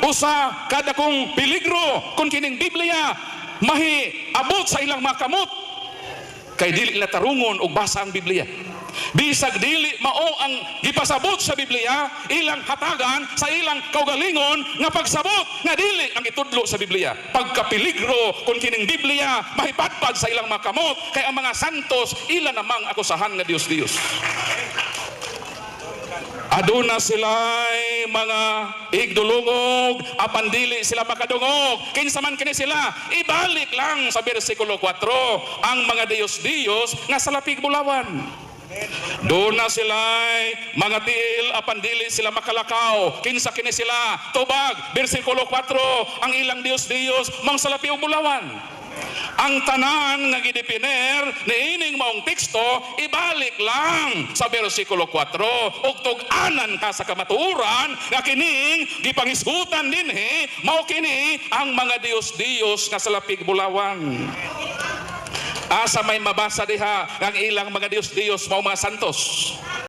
usa kada kong peligro kung kining Biblia mahi abot sa ilang makamot kay dili ila tarungon og basa ang Biblia. Bisag dili mao ang gipasabot sa Biblia, ilang hatagan sa ilang kaugalingon nga pagsabot nga dili ang itudlo sa Biblia. Pagkapeligro kung kining Biblia mahipadpad sa ilang makamot kay ang mga santos ila namang akusahan nga Dios-Dios. Aduna sila'y mga igdulungog, apan dili sila makadungog. Kinsa man kini sila, ibalik lang sa bersikulo 4 ang mga Dios-Dios nga sa lapig bulawan. Doon na sila'y mga tiil, apan dili sila makalakaw. Kinsa kini sila, tubag, bersikulo 4, ang ilang Dios-Dios mang sa lapig bulawan. Ang tanan nga gidipiner ni ining maong teksto ibalik lang sa bersikulo 4 ug tug-anan ka sa kamatuoran nga kining gipangisgutan dinhi mao kini ang mga Dios-Dios nga sa lapig bulawan. Asa may mabasa diha ang ilang mga Dios-Dios mao mga santos.